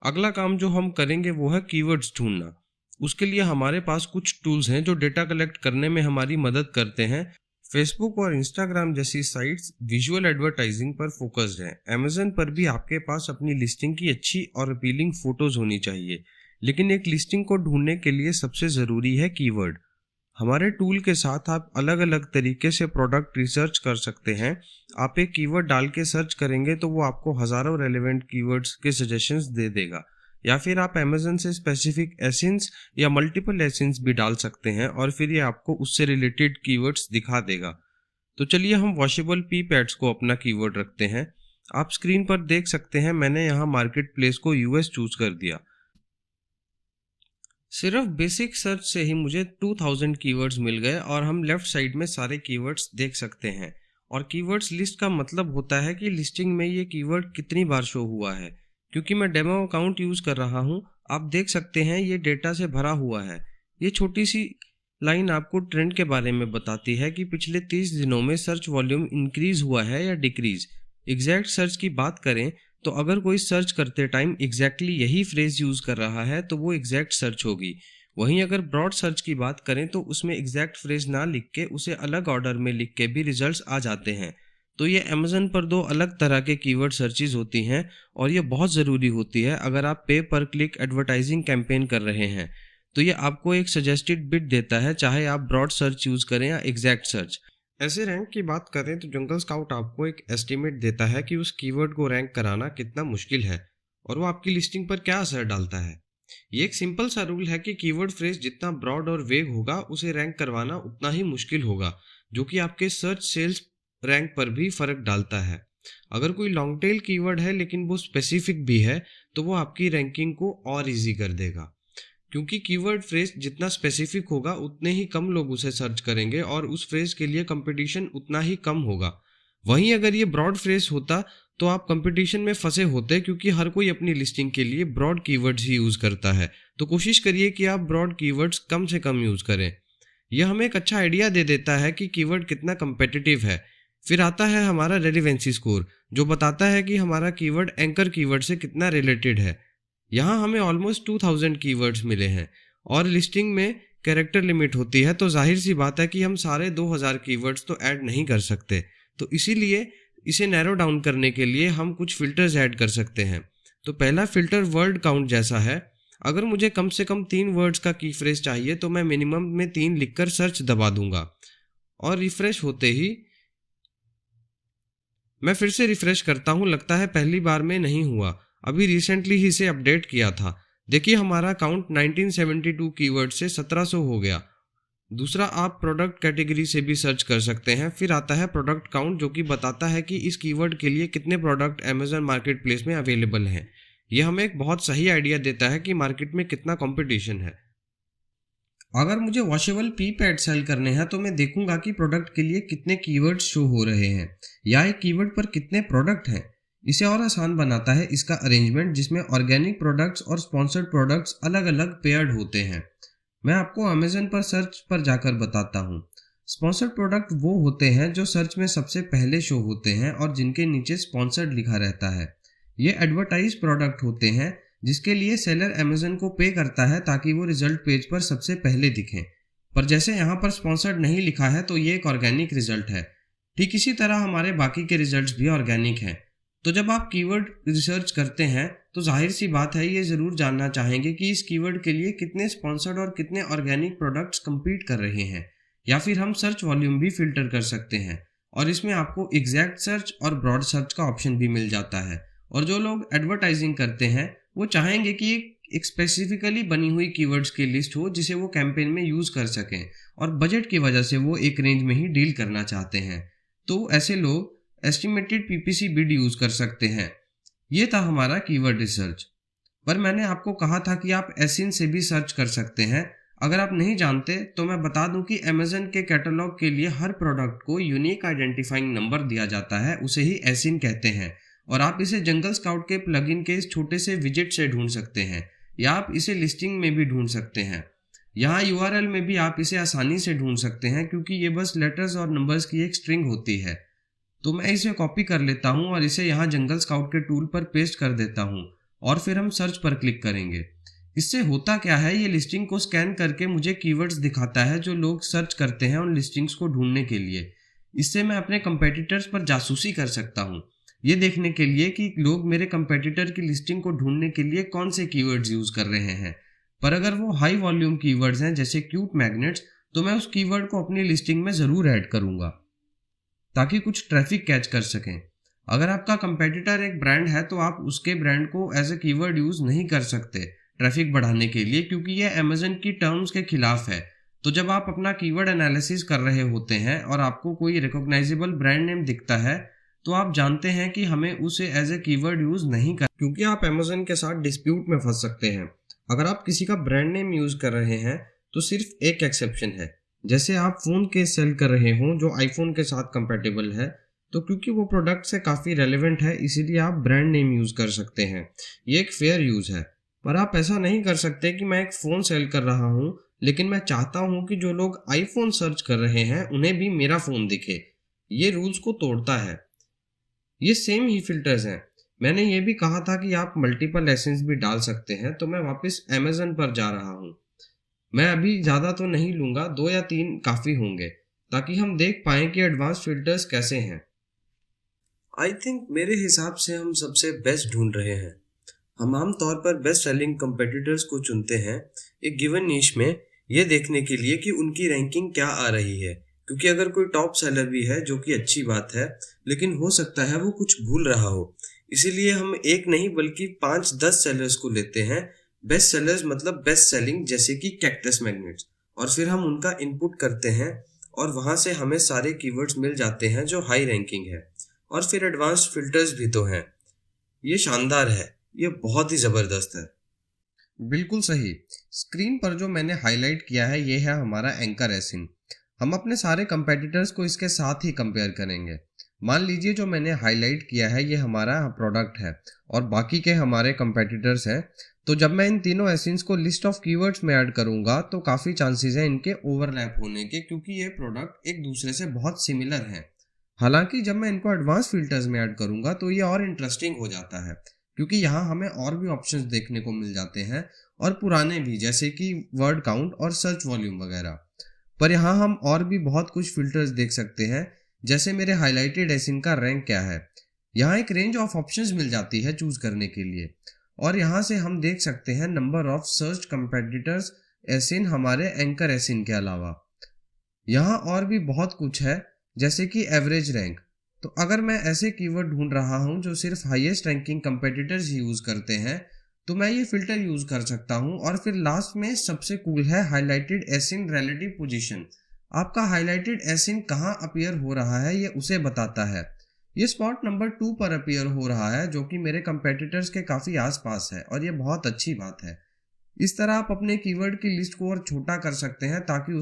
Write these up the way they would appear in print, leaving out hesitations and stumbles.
अगला काम जो हम करेंगे वो है कीवर्ड्स ढूंढना। उसके लिए हमारे पास कुछ टूल्स हैं जो डेटा कलेक्ट करने में हमारी मदद करते हैं। फेसबुक और इंस्टाग्राम जैसी साइट्स विजुअल एडवर्टाइजिंग पर फोकस्ड हैं। अमेजन पर भी आपके पास अपनी लिस्टिंग की अच्छी और अपीलिंग फोटोज होनी चाहिए, लेकिन एक लिस्टिंग को ढूंढने के लिए सबसे ज़रूरी है कीवर्ड। हमारे टूल के साथ आप अलग अलग तरीके से प्रोडक्ट रिसर्च कर सकते हैं। आप एक कीवर्ड डाल के सर्च करेंगे तो वो आपको हज़ारों रेलेवेंट कीवर्ड्स के सजेशंस दे देगा, या फिर आप अमेजन से स्पेसिफिक एसेंस या मल्टीपल एसेंस भी डाल सकते हैं और फिर ये आपको उससे रिलेटेड कीवर्ड्स दिखा देगा। तो चलिए हम वॉशेबल पी पैड्स को अपना कीवर्ड रखते हैं। आप स्क्रीन पर देख सकते हैं मैंने यहाँ मार्केट प्लेस को यूएस चूज कर दिया। सिर्फ बेसिक सर्च से ही मुझे 2000 कीवर्ड्स मिल गए और हम लेफ्ट साइड में सारे कीवर्ड्स देख सकते हैं। और कीवर्ड्स लिस्ट का मतलब होता है कि लिस्टिंग में ये कीवर्ड कितनी बार शो हुआ है। क्योंकि मैं डेमो अकाउंट यूज़ कर रहा हूँ, आप देख सकते हैं ये डेटा से भरा हुआ है। ये छोटी सी लाइन आपको ट्रेंड के बारे में बताती है कि पिछले 30 दिनों में सर्च वॉल्यूम इंक्रीज हुआ है या डिक्रीज। एग्जैक्ट सर्च की बात करें तो अगर कोई सर्च करते टाइम एग्जैक्टली यही फ्रेज यूज कर रहा है तो वो एग्जैक्ट सर्च होगी। वहीं अगर ब्रॉड सर्च की बात करें तो उसमें एग्जैक्ट फ्रेज ना लिख के उसे अलग ऑर्डर में लिख के भी रिजल्ट्स आ जाते हैं। तो ये अमेजन पर दो अलग तरह के कीवर्ड सर्चेज होती हैं और ये बहुत ज़रूरी होती है अगर आप पे पर क्लिक एडवर्टाइजिंग कैंपेन कर रहे हैं। तो ये आपको एक सजेस्टेड बिट देता है, चाहे आप ब्रॉड सर्च यूज़ करें या एग्जैक्ट सर्च। ऐसे रैंक की बात करें तो जंगल स्काउट आपको एक एस्टिमेट देता है कि उस कीवर्ड को रैंक कराना कितना मुश्किल है और वो आपकी लिस्टिंग पर क्या असर डालता है। ये एक सिंपल सा रूल है कि कीवर्ड फ्रेज जितना ब्रॉड और वेग होगा उसे रैंक करवाना उतना ही मुश्किल होगा, जो कि आपके सर्च सेल्स रैंक पर भी फर्क डालता है। अगर कोई लॉन्ग टेल कीवर्ड है लेकिन वो स्पेसिफिक भी है तो वो आपकी रैंकिंग को और इजी कर देगा, क्योंकि कीवर्ड फ्रेज जितना स्पेसिफिक होगा उतने ही कम लोग उसे सर्च करेंगे और उस फ्रेज के लिए कंपटीशन उतना ही कम होगा। वहीं अगर ये ब्रॉड फ्रेज होता तो आप कंपटीशन में फंसे होते, क्योंकि हर कोई अपनी लिस्टिंग के लिए ब्रॉड कीवर्ड्स ही यूज करता है। तो कोशिश करिए कि आप ब्रॉड कीवर्ड्स कम से कम यूज करें। यह हमें एक अच्छा आइडिया दे देता है कि कीवर्ड कितना कंपेटिटिव है। फिर आता है हमारा रेलिवेंसी स्कोर, जो बताता है कि हमारा कीवर्ड एंकर कीवर्ड से कितना रिलेटेड है। यहाँ हमें ऑलमोस्ट 2000 कीवर्ड्स मिले हैं और लिस्टिंग में कैरेक्टर लिमिट होती है, तो जाहिर सी बात है कि हम सारे 2000 कीवर्ड्स तो ऐड नहीं कर सकते। तो इसीलिए इसे नैरो डाउन करने के लिए हम कुछ फिल्टर्स ऐड कर सकते हैं। तो पहला फिल्टर वर्ड काउंट जैसा है। अगर मुझे कम से कम 3 वर्ड्स का की फ्रेज चाहिए तो मैं मिनिमम में 3 लिखकर सर्च दबा दूंगा और रिफ्रेश होते ही मैं फिर से रिफ्रेश करता हूँ। लगता है पहली बार में नहीं हुआ, अभी रिसेंटली ही इसे अपडेट किया था। देखिए हमारा काउंट 1972 कीवर्ड से 1700 हो गया। दूसरा, आप प्रोडक्ट कैटेगरी से भी सर्च कर सकते हैं। फिर आता है प्रोडक्ट काउंट, जो कि बताता है कि इस कीवर्ड के लिए कितने प्रोडक्ट अमेजन मार्केट प्लेस में अवेलेबल हैं। यह हमें एक बहुत सही आइडिया देता है कि मार्केट में कितना कंपटीशन है। अगर मुझे वॉशेबल पी पैड सेल करने हैं तो मैं देखूंगा कि प्रोडक्ट के लिए कितने कीवर्ड्स शो हो रहे हैं या एक कीवर्ड पर कितने प्रोडक्ट हैं। इसे और आसान बनाता है इसका अरेंजमेंट, जिसमें ऑर्गेनिक प्रोडक्ट्स और स्पॉन्सर्ड प्रोडक्ट्स अलग अलग पेयर्ड होते हैं। मैं आपको अमेजन पर सर्च पर जाकर बताता हूँ। स्पॉन्सर्ड प्रोडक्ट वो होते हैं जो सर्च में सबसे पहले शो होते हैं और जिनके नीचे स्पॉन्सर्ड लिखा रहता है। ये एडवर्टाइज प्रोडक्ट होते हैं जिसके लिए सेलर अमेजन को पे करता है ताकि वो रिजल्ट पेज पर सबसे पहले दिखें। पर जैसे यहाँ पर स्पॉन्सर्ड नहीं लिखा है तो ये एक ऑर्गेनिक रिजल्ट है। ठीक इसी तरह हमारे बाकी के रिजल्ट्स भी ऑर्गेनिक हैं। तो जब आप कीवर्ड रिसर्च करते हैं तो जाहिर सी बात है ये ज़रूर जानना चाहेंगे कि इस कीवर्ड के लिए कितने स्पॉन्सर्ड और कितने ऑर्गेनिक प्रोडक्ट्स compete कर रहे हैं। या फिर हम सर्च वॉल्यूम भी फिल्टर कर सकते हैं और इसमें आपको एग्जैक्ट सर्च और ब्रॉड सर्च का ऑप्शन भी मिल जाता है। और जो लोग एडवर्टाइजिंग करते हैं वो चाहेंगे कि एक स्पेसिफिकली बनी हुई कीवर्ड्स की लिस्ट हो जिसे वो कैंपेन में यूज़ कर सकें, और बजट की वजह से वो एक रेंज में ही डील करना चाहते हैं। तो ऐसे लोग एस्टिमेटेड पीपीसी बिड यूज़ कर सकते हैं। ये था हमारा कीवर्ड रिसर्च। पर मैंने आपको कहा था कि आप एसिन से भी सर्च कर सकते हैं। अगर आप नहीं जानते तो मैं बता दूं कि अमेजन के कैटलॉग के लिए हर प्रोडक्ट को यूनिक आइडेंटिफाइंग नंबर दिया जाता है, उसे ही एसिन कहते हैं। और आप इसे जंगल स्काउट के प्लगइन के इस छोटे से विजेट से ढूंढ सकते हैं, या आप इसे लिस्टिंग में भी ढूंढ सकते हैं। यहाँ यूआरएल में भी आप इसे आसानी से ढूंढ सकते हैं, क्योंकि ये बस लेटर्स और नंबर्स की एक स्ट्रिंग होती है। तो मैं इसे कॉपी कर लेता हूँ और इसे यहाँ जंगल स्काउट के टूल पर पेस्ट कर देता हूँ। और फिर हम सर्च पर क्लिक करेंगे। इससे होता क्या है, ये लिस्टिंग को स्कैन करके मुझे कीवर्ड्स दिखाता है जो लोग सर्च करते हैं उन लिस्टिंग्स को ढूंढने के लिए। इससे मैं अपने कंपेटिटर्स पर जासूसी कर सकता हूँ, ये देखने के लिए कि लोग मेरे कंपेटिटर की लिस्टिंग को ढूंढने के लिए कौन से कीवर्ड्स यूज कर रहे हैं। पर अगर वो हाई वॉल्यूम कीवर्ड्स हैं जैसे क्यूट मैग्नेट्स, तो मैं उस कीवर्ड को अपनी लिस्टिंग में ज़रूर ऐड करूंगा ताकि कुछ ट्रैफिक कैच कर सकें। अगर आपका कंपेटिटर एक ब्रांड है तो आप उसके ब्रांड को एज ए कीवर्ड यूज नहीं कर सकते ट्रैफिक बढ़ाने के लिए, क्योंकि ये अमेजन की टर्म्स के खिलाफ है। तो जब आप अपना कीवर्ड एनालिसिस कर रहे होते हैं और आपको कोई रिकॉग्नाइजेबल ब्रांड नेम दिखता है, तो आप जानते हैं कि हमें उसे एज ए कीवर्ड यूज नहीं कर, क्योंकि आप अमेजन के साथ डिस्प्यूट में फंस सकते हैं। अगर आप किसी का ब्रांड नेम यूज कर रहे हैं तो सिर्फ एक एक्सेप्शन है, जैसे आप फोन केस सेल कर रहे हो जो आईफोन के साथ कंपेटेबल है, तो क्योंकि वो प्रोडक्ट से काफ़ी रेलेवेंट है इसीलिए आप ब्रांड नेम यूज़ कर सकते हैं। ये एक फेयर यूज़ है। पर आप ऐसा नहीं कर सकते कि मैं एक फ़ोन सेल कर रहा हूँ लेकिन मैं चाहता हूँ कि जो लोग आईफोन सर्च कर रहे हैं उन्हें भी मेरा फ़ोन दिखे। ये रूल्स को तोड़ता है। ये सेम ही फिल्टर्स हैं। मैंने ये भी कहा था कि आप मल्टीपल एसेंस भी डाल सकते हैं, तो मैं वापस अमेजन पर जा रहा हूँ। मैं अभी ज़्यादा तो नहीं लूँगा, 2 या 3 काफ़ी होंगे ताकि हम देख पाएँ कि एडवांस फिल्टर्स कैसे हैं। आई थिंक मेरे हिसाब से हम सबसे बेस्ट ढूंढ रहे हैं। हम आमतौर पर बेस्ट सेलिंग कंपेटिटर्स को चुनते हैं एक गिवन नीश में, ये देखने के लिए कि उनकी रैंकिंग क्या आ रही है, क्योंकि अगर कोई टॉप सेलर भी है जो कि अच्छी बात है, लेकिन हो सकता है वो कुछ भूल रहा हो। इसीलिए हम एक नहीं बल्कि 5-10 सेलर्स को लेते हैं, बेस्ट सेलर्स मतलब बेस्ट सेलिंग, जैसे कि कैक्टस मैग्नेट्स, और फिर हम उनका इनपुट करते हैं और वहाँ से हमें सारे कीवर्ड्स मिल जाते हैं जो हाई रैंकिंग है। और फिर एडवांस्ड फिल्टर्स भी तो हैं। ये शानदार है, ये बहुत ही ज़बरदस्त है। बिल्कुल सही। स्क्रीन पर जो मैंने हाईलाइट किया है ये है हमारा एंकर एसिन। हम अपने सारे कंपेटिटर्स को इसके साथ ही कंपेयर करेंगे। मान लीजिए जो मैंने हाईलाइट किया है ये हमारा प्रोडक्ट है और बाकी के हमारे कंपेटिटर्स हैं। तो जब मैं इन तीनों एसिन्स को लिस्ट ऑफ कीवर्ड्स में ऐड करूंगा तो काफ़ी चांसेस हैं इनके ओवरलैप होने के, क्योंकि ये प्रोडक्ट एक दूसरे से बहुत सिमिलर हैं। हालांकि जब मैं इनको एडवांस फिल्टर्स में ऐड करूंगा तो ये और इंटरेस्टिंग हो जाता है, क्योंकि यहाँ हमें और भी ऑप्शंस देखने को मिल जाते हैं और पुराने भी, जैसे कि वर्ड काउंट और सर्च वॉल्यूम वगैरह। पर यहाँ हम और भी बहुत कुछ फिल्टर्स देख सकते हैं, जैसे मेरे हाईलाइटेड एसिन का रैंक क्या है। यहाँ एक रेंज ऑफ ऑप्शंस मिल जाती है चूज करने के लिए, और यहाँ से हम देख सकते हैं नंबर ऑफ सर्च कंपेटिटर्स एसिन हमारे एंकर एसिन के अलावा। यहाँ और भी बहुत कुछ है, जैसे कि एवरेज रैंक। तो अगर मैं ऐसे कीवर्ड ढूंढ रहा हूँ जो सिर्फ हाईएस्ट रैंकिंग कंपेटिटर्स ही यूज करते हैं, तो मैं ये फिल्टर यूज कर सकता हूँ। और फिर लास्ट में सबसे कूल है हाईलाइटेड एसिन रिलेटिव पोजीशन। आपका हाईलाइटेड एसिन कहाँ अपीयर हो रहा है ये उसे बताता है। ये स्पॉट नंबर 2 पर अपीयर हो रहा है, जो कि मेरे कंपेटिटर्स के काफ़ी आसपास है, और ये बहुत अच्छी बात है। इस तरह आप अपने कीवर्ड की लिस्ट को और छोटा कर सकते हैं ताकि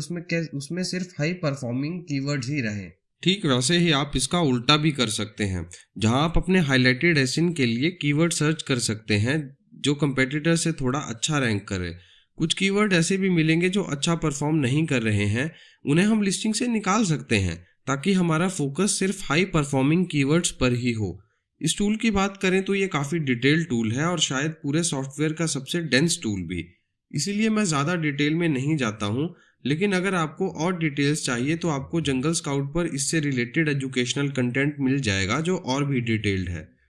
उसमें सिर्फ हाई परफॉर्मिंग कीवर्ड्स ही रहें। ठीक वैसे ही आप इसका उल्टा भी कर सकते हैं, जहां आप अपने हाईलाइटेड एसिन के लिए कीवर्ड सर्च कर सकते हैं जो कंपेटिटर से थोड़ा अच्छा रैंक करे। कुछ कीवर्ड ऐसे भी मिलेंगे जो अच्छा परफॉर्म नहीं कर रहे हैं, उन्हें हम लिस्टिंग से निकाल सकते हैं ताकि हमारा फोकस सिर्फ हाई परफॉर्मिंग कीवर्ड्स पर ही हो। इस टूल की बात करें तो ये काफ़ी डिटेल टूल है और शायद पूरे सॉफ्टवेयर का सबसे डेंस टूल भी, इसीलिए मैं ज़्यादा डिटेल में नहीं जाता हूँ। लेकिन अगर आपको और डिटेल्स चाहिए तो आपको जंगल स्काउट पर इससे रिलेटेड एजुकेशनल कंटेंट मिल जाएगा जो और भी डिटेल्ड है।